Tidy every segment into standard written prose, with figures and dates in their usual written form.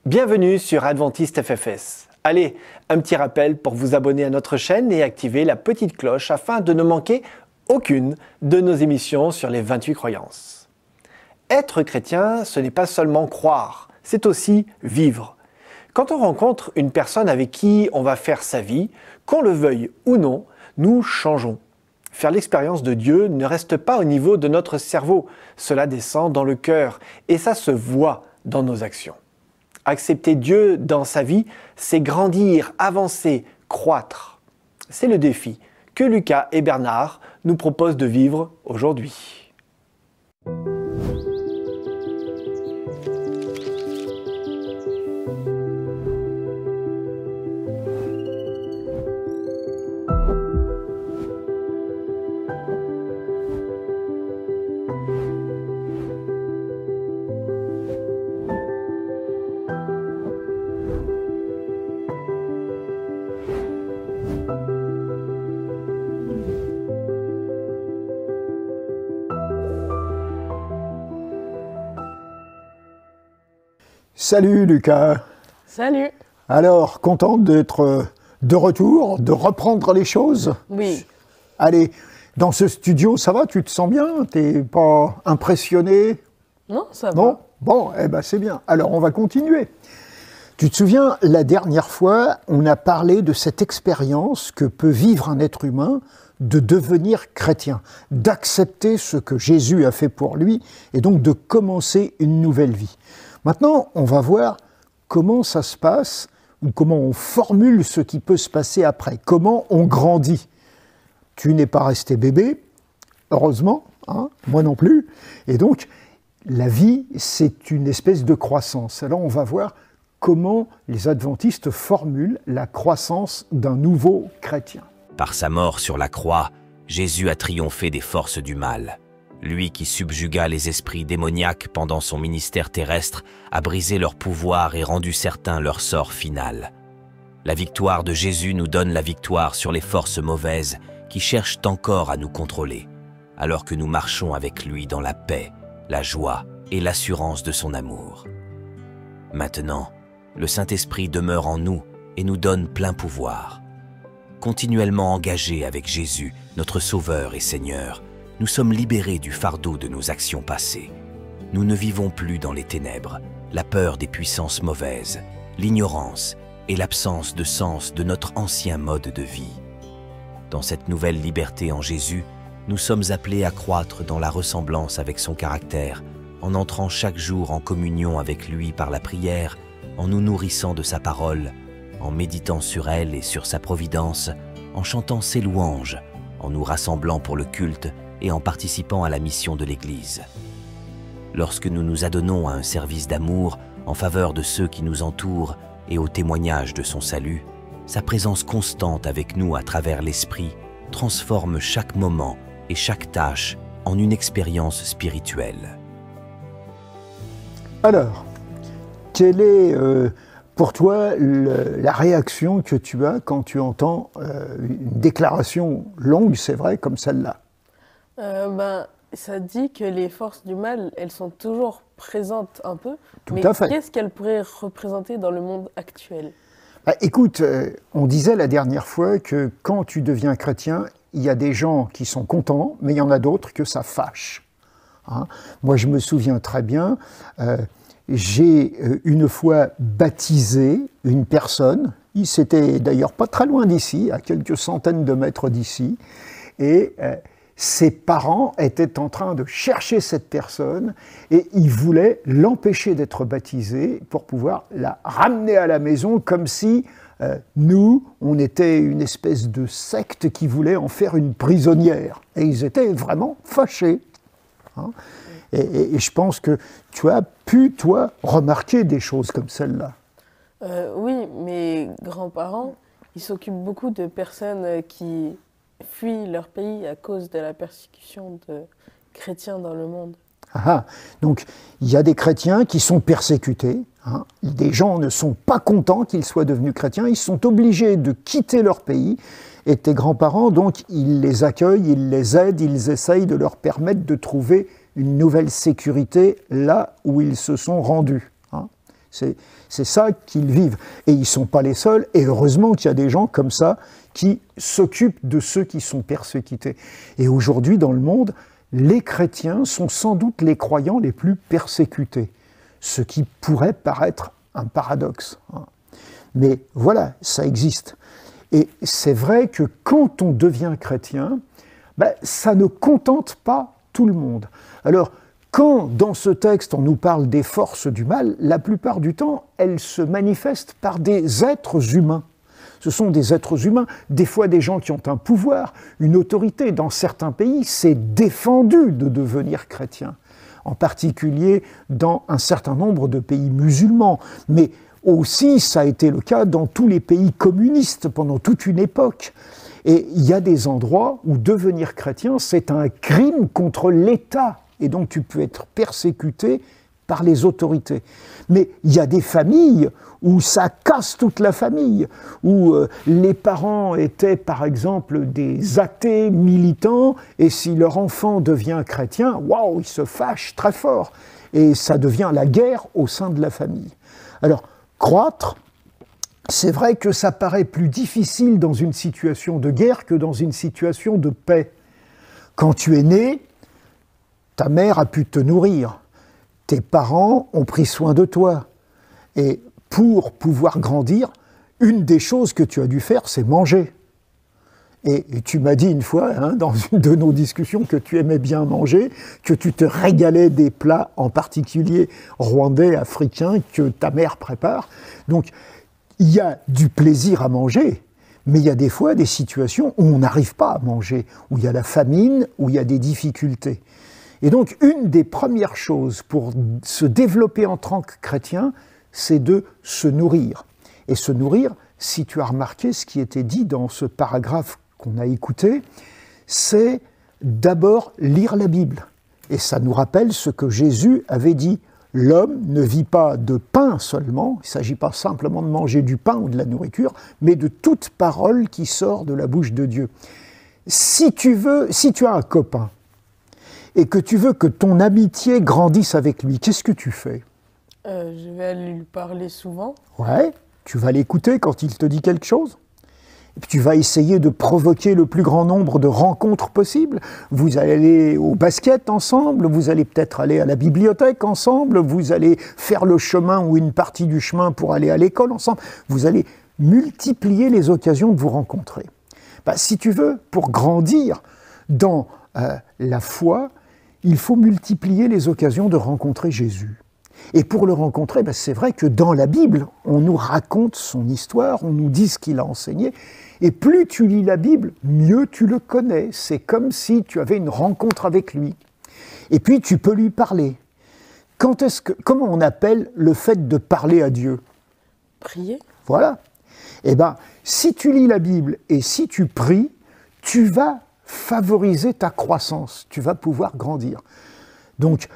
Bienvenue sur Adventiste FFS. Allez, un petit rappel pour vous abonner à notre chaîne et activer la petite cloche afin de ne manquer aucune de nos émissions sur les 28 croyances. Être chrétien, ce n'est pas seulement croire, c'est aussi vivre. Quand on rencontre une personne avec qui on va faire sa vie, qu'on le veuille ou non, nous changeons. Faire l'expérience de Dieu ne reste pas au niveau de notre cerveau, cela descend dans le cœur et ça se voit dans nos actions. Accepter Dieu dans sa vie, c'est grandir, avancer, croître. C'est le défi que Lucas et Bernard nous proposent de vivre aujourd'hui. Salut Lucas. Salut. Alors, content d'être de retour, de reprendre les choses? Oui. Allez, dans ce studio, ça va? Tu te sens bien? T'es pas impressionné? Non, ça va. Non? Bon, eh ben c'est bien. Alors, on va continuer. Tu te souviens, la dernière fois, on a parlé de cette expérience que peut vivre un être humain de devenir chrétien, d'accepter ce que Jésus a fait pour lui et donc de commencer une nouvelle vie. Maintenant, on va voir comment ça se passe ou comment on formule ce qui peut se passer après, comment on grandit. Tu n'es pas resté bébé, heureusement, hein, moi non plus, et donc la vie, c'est une espèce de croissance. Alors on va voir comment les adventistes formulent la croissance d'un nouveau chrétien. Par sa mort sur la croix, Jésus a triomphé des forces du mal. Lui qui subjugua les esprits démoniaques pendant son ministère terrestre a brisé leur pouvoir et rendu certain leur sort final. La victoire de Jésus nous donne la victoire sur les forces mauvaises qui cherchent encore à nous contrôler, alors que nous marchons avec lui dans la paix, la joie et l'assurance de son amour. Maintenant, le Saint-Esprit demeure en nous et nous donne plein pouvoir. Continuellement engagés avec Jésus, notre Sauveur et Seigneur, nous sommes libérés du fardeau de nos actions passées. Nous ne vivons plus dans les ténèbres, la peur des puissances mauvaises, l'ignorance et l'absence de sens de notre ancien mode de vie. Dans cette nouvelle liberté en Jésus, nous sommes appelés à croître dans la ressemblance avec son caractère, en entrant chaque jour en communion avec lui par la prière, en nous nourrissant de sa parole, en méditant sur elle et sur sa providence, en chantant ses louanges, en nous rassemblant pour le culte et en participant à la mission de l'Église. Lorsque nous nous adonnons à un service d'amour en faveur de ceux qui nous entourent et au témoignage de son salut, sa présence constante avec nous à travers l'Esprit transforme chaque moment et chaque tâche en une expérience spirituelle. Alors, quelle est pour toi la réaction que tu as quand tu entends une déclaration longue, c'est vrai, comme celle-là? Ça dit que les forces du mal, elles sont toujours présentes un peu. Tout mais à fait. Qu'est-ce qu'elles pourraient représenter dans le monde actuel? Écoute, on disait la dernière fois que quand tu deviens chrétien, il y a des gens qui sont contents, mais il y en a d'autres que ça fâche. Hein? Moi, je me souviens très bien, j'ai une fois baptisé une personne, c'était d'ailleurs pas très loin d'ici, à quelques centaines de mètres d'ici, et ses parents étaient en train de chercher cette personne et ils voulaient l'empêcher d'être baptisée pour pouvoir la ramener à la maison comme si nous, on était une espèce de secte qui voulait en faire une prisonnière. Et ils étaient vraiment fâchés. Hein. Et je pense que tu as pu, toi, remarquer des choses comme celle-là. Oui, mes grands-parents, ils s'occupent beaucoup de personnes qui fuient leur pays à cause de la persécution de chrétiens dans le monde. Donc, il y a des chrétiens qui sont persécutés. Hein. Des gens ne sont pas contents qu'ils soient devenus chrétiens. Ils sont obligés de quitter leur pays. Et tes grands-parents, donc, ils les accueillent, ils les aident, ils essayent de leur permettre de trouver une nouvelle sécurité là où ils se sont rendus. Hein. C'est ça qu'ils vivent. Et ils ne sont pas les seuls, et heureusement qu'il y a des gens comme ça qui s'occupent de ceux qui sont persécutés. Et aujourd'hui, dans le monde, les chrétiens sont sans doute les croyants les plus persécutés, ce qui pourrait paraître un paradoxe. Mais voilà, ça existe. Et c'est vrai que quand on devient chrétien, ça ne contente pas tout le monde. Alors, quand dans ce texte on nous parle des forces du mal, la plupart du temps, elles se manifestent par des êtres humains. Ce sont des êtres humains, des fois des gens qui ont un pouvoir, une autorité. Dans certains pays, c'est défendu de devenir chrétien, en particulier dans un certain nombre de pays musulmans. Mais aussi, ça a été le cas dans tous les pays communistes pendant toute une époque. Et il y a des endroits où devenir chrétien, c'est un crime contre l'État. Et donc tu peux être persécuté par les autorités. Mais il y a des familles où ça casse toute la famille, où les parents étaient par exemple des athées militants, et si leur enfant devient chrétien, waouh, ils se fâchent très fort. Et ça devient la guerre au sein de la famille. Alors, croître, c'est vrai que ça paraît plus difficile dans une situation de guerre que dans une situation de paix. Quand tu es né, ta mère a pu te nourrir, tes parents ont pris soin de toi. Et pour pouvoir grandir, une des choses que tu as dû faire, c'est manger. Et tu m'as dit une fois, dans une de nos discussions, que tu aimais bien manger, que tu te régalais des plats, en particulier rwandais, africains, que ta mère prépare. Donc, il y a du plaisir à manger, mais il y a des fois des situations où on n'arrive pas à manger, où il y a la famine, où il y a des difficultés. Et donc, une des premières choses pour se développer en tant que chrétien, c'est de se nourrir. Et se nourrir, si tu as remarqué ce qui était dit dans ce paragraphe qu'on a écouté, c'est d'abord lire la Bible. Et ça nous rappelle ce que Jésus avait dit. L'homme ne vit pas de pain seulement, il ne s'agit pas simplement de manger du pain ou de la nourriture, mais de toute parole qui sort de la bouche de Dieu. Si tu as un copain, et que tu veux que ton amitié grandisse avec lui, qu'est-ce que tu fais ? Je vais aller lui parler souvent. Ouais, tu vas l'écouter quand il te dit quelque chose. Et puis tu vas essayer de provoquer le plus grand nombre de rencontres possibles. Vous allez aller au basket ensemble, vous allez peut-être aller à la bibliothèque ensemble, vous allez faire le chemin ou une partie du chemin pour aller à l'école ensemble. Vous allez multiplier les occasions de vous rencontrer. Si tu veux, pour grandir dans la foi, il faut multiplier les occasions de rencontrer Jésus. Et pour le rencontrer, c'est vrai que dans la Bible, on nous raconte son histoire, on nous dit ce qu'il a enseigné. Et plus tu lis la Bible, mieux tu le connais. C'est comme si tu avais une rencontre avec lui. Et puis tu peux lui parler. Comment on appelle le fait de parler à Dieu ? Prier. Voilà. Eh bien, si tu lis la Bible et si tu pries, tu vas favoriser ta croissance, tu vas pouvoir grandir. Donc,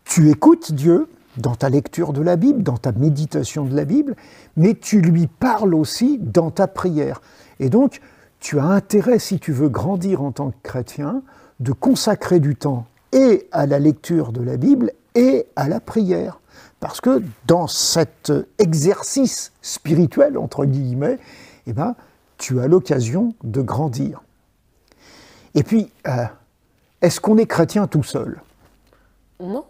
tu écoutes Dieu dans ta lecture de la Bible, dans ta méditation de la Bible, mais tu lui parles aussi dans ta prière. Et donc, tu as intérêt, si tu veux grandir en tant que chrétien, de consacrer du temps et à la lecture de la Bible et à la prière. Parce que dans cet exercice spirituel, entre guillemets, tu as l'occasion de grandir. Et puis, est-ce qu'on est chrétien tout seul ? Non.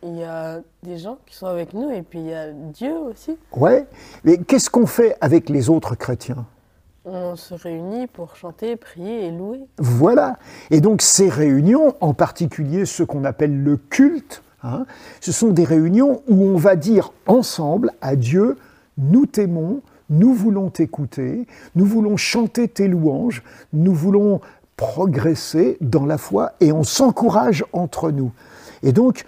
Il y a des gens qui sont avec nous et puis il y a Dieu aussi. Ouais, mais qu'est-ce qu'on fait avec les autres chrétiens ? On se réunit pour chanter, prier et louer. Voilà. Et donc ces réunions, en particulier ce qu'on appelle le culte, ce sont des réunions où on va dire ensemble à Dieu, nous t'aimons, nous voulons t'écouter, nous voulons chanter tes louanges, nous voulons progresser dans la foi et on s'encourage entre nous. Et donc,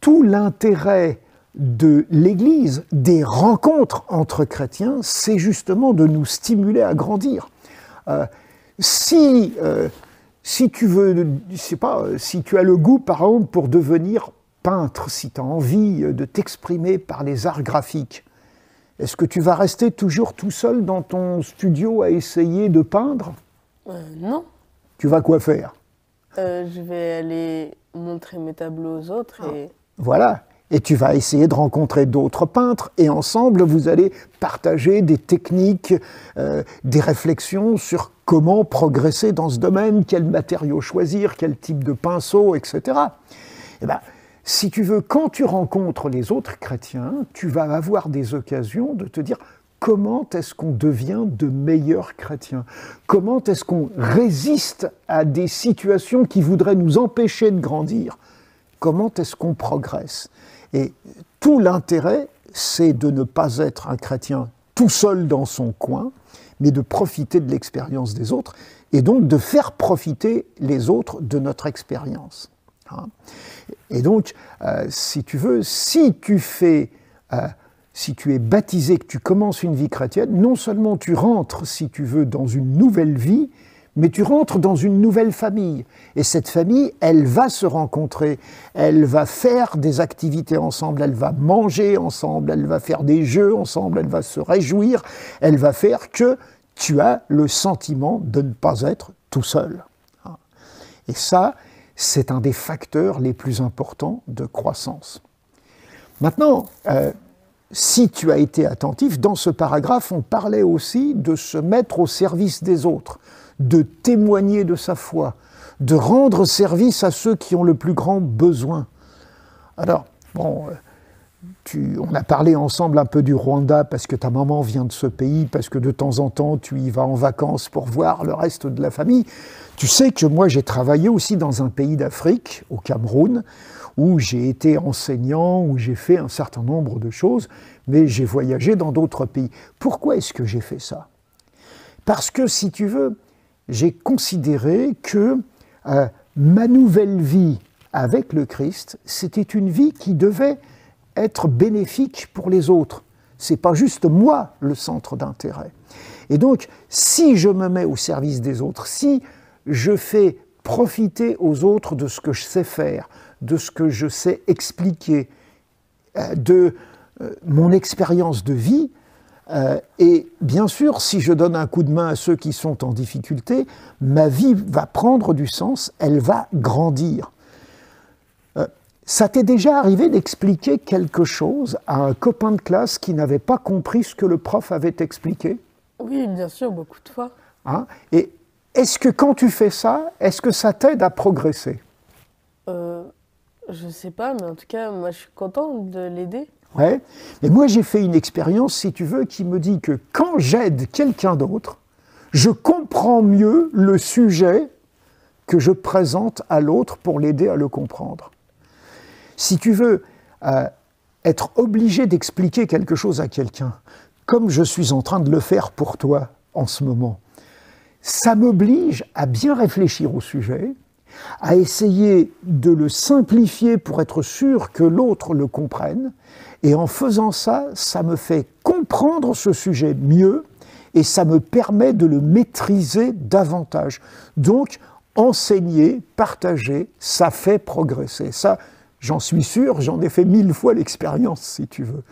tout l'intérêt de l'Église, des rencontres entre chrétiens, c'est justement de nous stimuler à grandir. Si tu veux, je sais pas, si tu as le goût, par exemple, pour devenir peintre, si tu as envie de t'exprimer par les arts graphiques, est-ce que tu vas rester toujours tout seul dans ton studio à essayer de peindre ? Non. Tu vas quoi faire ? Je vais aller montrer mes tableaux aux autres et... Voilà. Et tu vas essayer de rencontrer d'autres peintres et ensemble, vous allez partager des techniques, des réflexions sur comment progresser dans ce domaine, quels matériaux choisir, quel type de pinceau, etc. Et ben, si tu veux, quand tu rencontres les autres chrétiens, tu vas avoir des occasions de te dire comment est-ce qu'on devient de meilleurs chrétiens? Comment est-ce qu'on résiste à des situations qui voudraient nous empêcher de grandir? Comment est-ce qu'on progresse? Et tout l'intérêt, c'est de ne pas être un chrétien tout seul dans son coin, mais de profiter de l'expérience des autres, et donc de faire profiter les autres de notre expérience. Et donc, si tu veux, si tu es baptisé, que tu commences une vie chrétienne, non seulement tu rentres, si tu veux, dans une nouvelle vie, mais tu rentres dans une nouvelle famille. Et cette famille, elle va se rencontrer, elle va faire des activités ensemble, elle va manger ensemble, elle va faire des jeux ensemble, elle va se réjouir, elle va faire que tu as le sentiment de ne pas être tout seul. Et ça, c'est un des facteurs les plus importants de croissance. Maintenant, si tu as été attentif, dans ce paragraphe, on parlait aussi de se mettre au service des autres, de témoigner de sa foi, de rendre service à ceux qui ont le plus grand besoin. Alors, bon, on a parlé ensemble un peu du Rwanda parce que ta maman vient de ce pays, parce que de temps en temps tu y vas en vacances pour voir le reste de la famille. Tu sais que moi j'ai travaillé aussi dans un pays d'Afrique, au Cameroun, où j'ai été enseignant, où j'ai fait un certain nombre de choses, mais j'ai voyagé dans d'autres pays. Pourquoi est-ce que j'ai fait ça? Parce que, si tu veux, j'ai considéré que ma nouvelle vie avec le Christ, c'était une vie qui devait être bénéfique pour les autres. C'est pas juste moi le centre d'intérêt. Et donc, si je me mets au service des autres, si je fais profiter aux autres de ce que je sais faire, de ce que je sais expliquer, de mon expérience de vie, et bien sûr, si je donne un coup de main à ceux qui sont en difficulté, ma vie va prendre du sens, elle va grandir. Ça t'est déjà arrivé d'expliquer quelque chose à un copain de classe qui n'avait pas compris ce que le prof avait expliqué? Oui, bien sûr, beaucoup de fois. Hein? Et est-ce que quand tu fais ça, est-ce que ça t'aide à progresser? Je ne sais pas, mais en tout cas, moi, je suis contente de l'aider. Ouais. Mais moi, j'ai fait une expérience, si tu veux, qui me dit que quand j'aide quelqu'un d'autre, je comprends mieux le sujet que je présente à l'autre pour l'aider à le comprendre. Si tu veux être obligé d'expliquer quelque chose à quelqu'un, comme je suis en train de le faire pour toi en ce moment, ça m'oblige à bien réfléchir au sujet, à essayer de le simplifier pour être sûr que l'autre le comprenne. Et en faisant ça, ça me fait comprendre ce sujet mieux et ça me permet de le maîtriser davantage. Donc, enseigner, partager, ça fait progresser. Ça, j'en suis sûr, j'en ai fait 1000 fois l'expérience, si tu veux.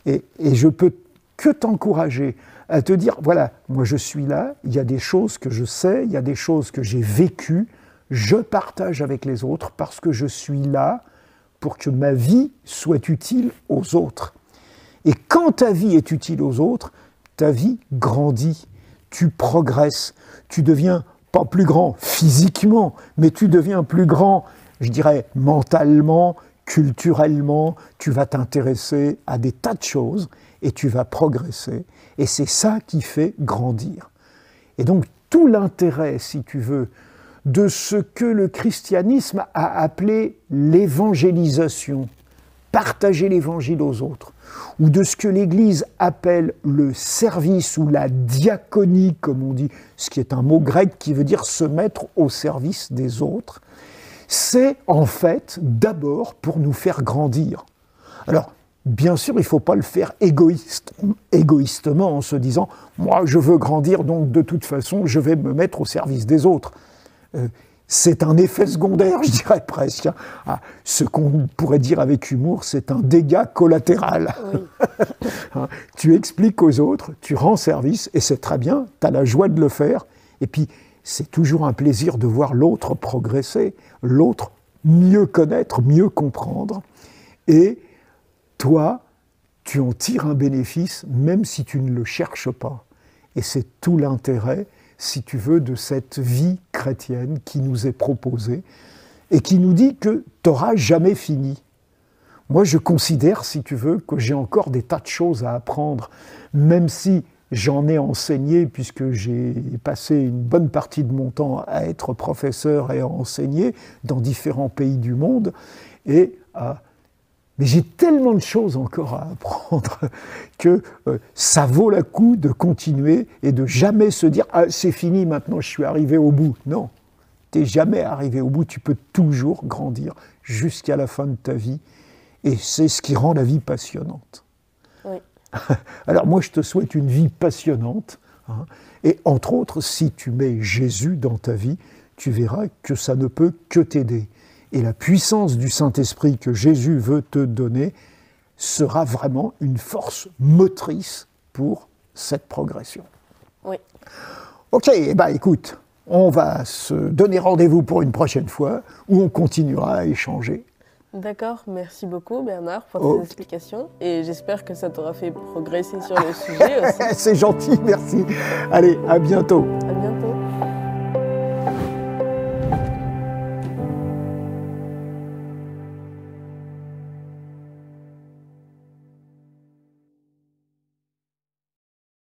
Et je peux que t'encourager à te dire, voilà, moi je suis là, il y a des choses que je sais, il y a des choses que j'ai vécues, je partage avec les autres parce que je suis là pour que ma vie soit utile aux autres. Et quand ta vie est utile aux autres, ta vie grandit, tu progresses, tu deviens pas plus grand physiquement, mais tu deviens plus grand, je dirais, mentalement, culturellement, tu vas t'intéresser à des tas de choses et tu vas progresser. Et c'est ça qui fait grandir. Et donc, tout l'intérêt, si tu veux, de ce que le christianisme a appelé l'évangélisation, partager l'évangile aux autres, ou de ce que l'Église appelle le service ou la diaconie, comme on dit, ce qui est un mot grec qui veut dire se mettre au service des autres, c'est en fait d'abord pour nous faire grandir. Alors, bien sûr, il ne faut pas le faire égoïstement en se disant « moi, je veux grandir, donc de toute façon, je vais me mettre au service des autres ». C'est un effet secondaire, je dirais presque. Ce qu'on pourrait dire avec humour, c'est un dégât collatéral. Oui. Tu expliques aux autres, tu rends service, et c'est très bien, tu as la joie de le faire, et puis c'est toujours un plaisir de voir l'autre progresser, l'autre mieux connaître, mieux comprendre, et toi, tu en tires un bénéfice même si tu ne le cherches pas. Et c'est tout l'intérêt, si tu veux, de cette vie chrétienne qui nous est proposée et qui nous dit que tu n'auras jamais fini. Moi, je considère, si tu veux, que j'ai encore des tas de choses à apprendre, même si j'en ai enseigné, puisque j'ai passé une bonne partie de mon temps à être professeur et à enseigner dans différents pays du monde. Mais j'ai tellement de choses encore à apprendre que ça vaut le coup de continuer et de jamais se dire « Ah, c'est fini, maintenant je suis arrivé au bout ». Non, tu n'es jamais arrivé au bout, tu peux toujours grandir jusqu'à la fin de ta vie. Et c'est ce qui rend la vie passionnante. Oui. Alors moi, je te souhaite une vie passionnante. Hein, et entre autres, si tu mets Jésus dans ta vie, tu verras que ça ne peut que t'aider. Et la puissance du Saint-Esprit que Jésus veut te donner sera vraiment une force motrice pour cette progression. Oui. Ok, eh ben, écoute, on va se donner rendez-vous pour une prochaine fois où on continuera à échanger. D'accord, merci beaucoup Bernard pour tes explications et j'espère que ça t'aura fait progresser sur le sujet aussi. C'est gentil, merci. Allez, à bientôt. À bientôt.